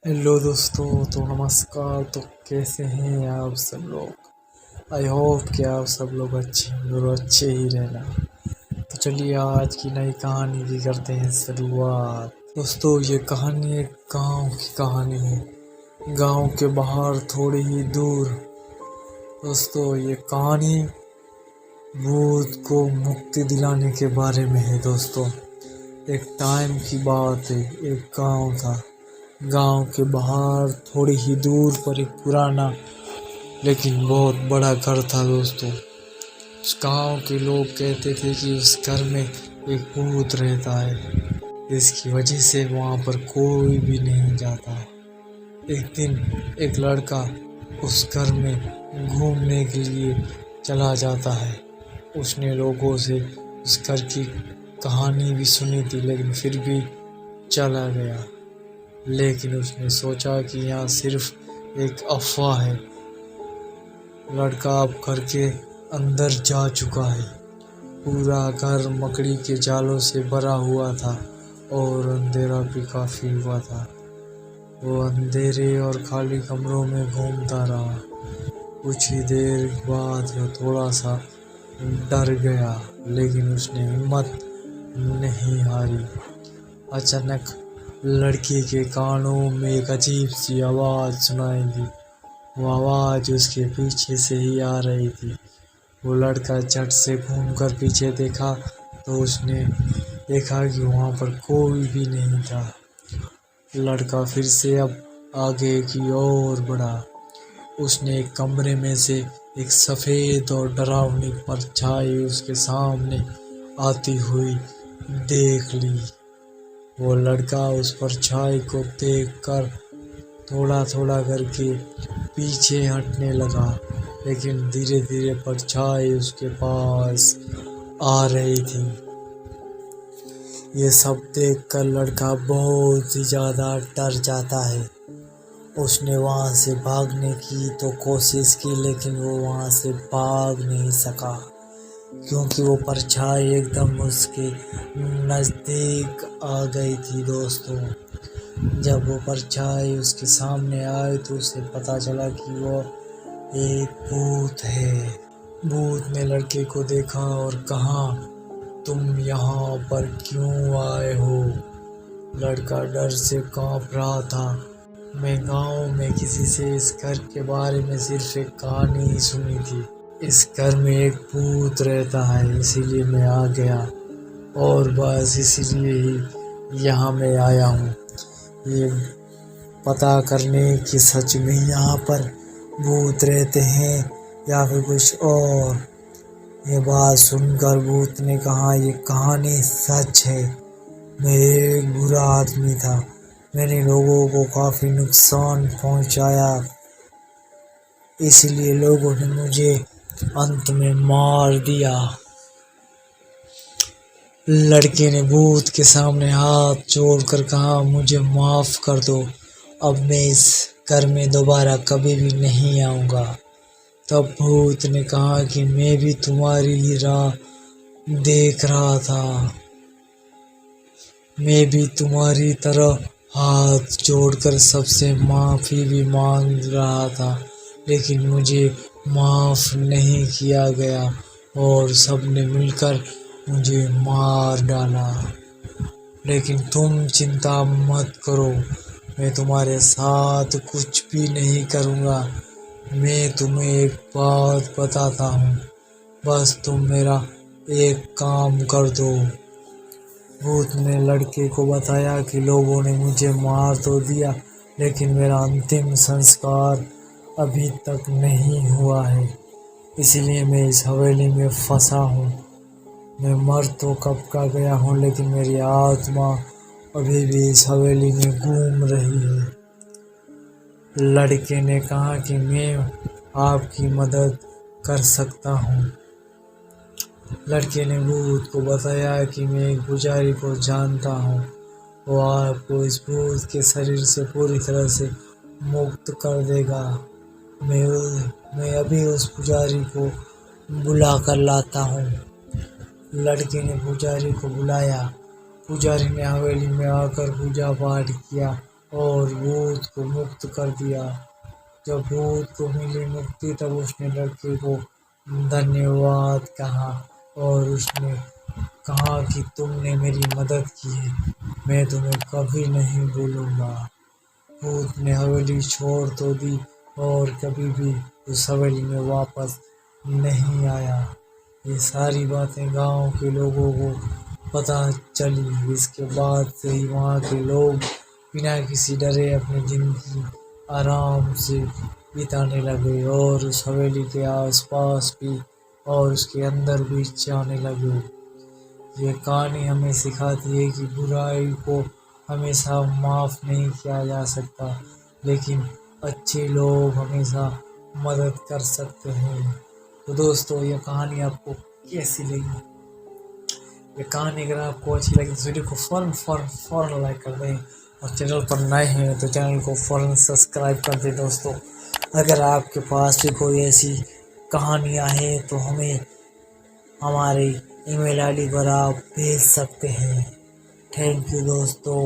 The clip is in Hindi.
हेलो दोस्तों, तो नमस्कार। तो कैसे हैं आप सब लोग। आई होप कि आप सब लोग अच्छे और अच्छे ही रहना। तो चलिए आज की नई कहानी की करते हैं शुरुआत। दोस्तों, ये कहानी एक गांव की कहानी है, गांव के बाहर थोड़ी ही दूर। दोस्तों, ये कहानी भूत को मुक्ति दिलाने के बारे में है। दोस्तों, एक टाइम की बात है, एक गांव था। गांव के बाहर थोड़ी ही दूर पर एक पुराना लेकिन बहुत बड़ा घर था। दोस्तों, उस गांव के लोग कहते थे कि उस घर में एक भूत रहता है, इसकी वजह से वहां पर कोई भी नहीं जाता। एक दिन एक लड़का उस घर में घूमने के लिए चला जाता है। उसने लोगों से उस घर की कहानी भी सुनी थी, लेकिन फिर भी चला गया। लेकिन उसने सोचा कि यहाँ सिर्फ एक अफवाह है। लड़का अब घर के अंदर जा चुका है। पूरा घर मकड़ी के जालों से भरा हुआ था और अंधेरा भी काफी हुआ था। वो अंधेरे और खाली कमरों में घूमता रहा। कुछ ही देर बाद वो थोड़ा सा डर गया, लेकिन उसने हिम्मत नहीं हारी। अचानक लड़की के कानों में एक अजीब सी आवाज सुनाई दी। वो आवाज उसके पीछे से ही आ रही थी। वो लड़का झट से घूमकर पीछे देखा तो उसने देखा कि वहां पर कोई भी नहीं था। लड़का फिर से अब आगे की ओर बढ़ा। उसने एक कमरे में से एक सफेद और डरावनी परछाई उसके सामने आती हुई देख ली। वो लड़का उस परछाई को देखकर थोड़ा थोड़ा करके पीछे हटने लगा, लेकिन धीरे धीरे परछाई उसके पास आ रही थी। ये सब देखकर लड़का बहुत ही ज्यादा डर जाता है। उसने वहां से भागने की तो कोशिश की, लेकिन वो वहां से भाग नहीं सका, क्योंकि वो परछाई एकदम उसके नज़दीक आ गई थी। दोस्तों, जब वो परछाई उसके सामने आई तो उसे पता चला कि वो एक भूत है। भूत ने लड़के को देखा और कहा, तुम यहाँ पर क्यों आए हो? लड़का डर से कांप रहा था। मैं गांव में किसी से इस घर के बारे में सिर्फ एक कहानी ही सुनी थी। इस घर में एक भूत रहता है, इसीलिए मैं आ गया और बस इसीलिए ही यहाँ मैं आया हूँ, ये पता करने कि सच में यहाँ पर भूत रहते हैं या फिर कुछ और। ये बात सुनकर भूत ने कहा, ये कहानी सच है। मैं एक बुरा आदमी था। मैंने लोगों को काफी नुकसान पहुंचाया, इसलिए लोगों ने मुझे अंत में मार दिया। लड़के ने भूत के सामने हाथ जोड़कर कहा, मुझे माफ कर दो। अब मैं इस घर में दोबारा कभी भी नहीं आऊंगा। तब भूत ने कहा कि मैं भी तुम्हारी ही राह देख रहा था। मैं भी तुम्हारी तरह हाथ जोड़कर सबसे माफी भी मांग रहा था, लेकिन मुझे माफ नहीं किया गया और सबने मिलकर मुझे मार डाला। लेकिन तुम चिंता मत करो, मैं तुम्हारे साथ कुछ भी नहीं करूँगा। मैं तुम्हें एक बात बताता हूँ, बस तुम मेरा एक काम कर दो। भूत ने लड़के को बताया कि लोगों ने मुझे मार तो दिया, लेकिन मेरा अंतिम संस्कार अभी तक नहीं हुआ है, इसीलिए मैं इस हवेली में फंसा हूँ। मैं मर तो कब का गया हूँ, लेकिन मेरी आत्मा अभी भी इस हवेली में घूम रही है। लड़के ने कहा कि मैं आपकी मदद कर सकता हूँ। लड़के ने भूत को बताया कि मैं एक पुजारी को जानता हूँ, वो आपको इस भूत के शरीर से पूरी तरह से मुक्त कर देगा। मैं अभी उस पुजारी को बुला कर लाता हूँ। लड़के ने पुजारी को बुलाया। पुजारी ने हवेली में आकर पूजा पाठ किया और भूत को मुक्त कर दिया। जब भूत को मिली मुक्ति तब उसने लड़के को धन्यवाद कहा और उसने कहा कि तुमने मेरी मदद की है, मैं तुम्हें कभी नहीं भूलूंगा। भूत ने हवेली छोड़ तो दी और कभी भी उस हवेली में वापस नहीं आया। ये सारी बातें गांव के लोगों को पता चली। इसके बाद से ही वहाँ के लोग बिना किसी डरे अपनी जिंदगी आराम से बिताने लगे और उस हवेली के आसपास भी और उसके अंदर भी जाने लगे। ये कहानी हमें सिखाती है कि बुराई को हमेशा माफ नहीं किया जा सकता, लेकिन अच्छे लोग हमेशा मदद कर सकते हैं। तो दोस्तों, ये कहानी आपको कैसी लगी? ये कहानी अगर आपको अच्छी लगी तो वीडियो को फौरन लाइक कर दें और चैनल पर नए हैं तो चैनल को फौरन सब्सक्राइब कर दें। दोस्तों, अगर आपके पास भी कोई ऐसी कहानियाँ हैं तो हमें हमारे ईमेल आईडी पर आप भेज सकते हैं। थैंक यू दोस्तों।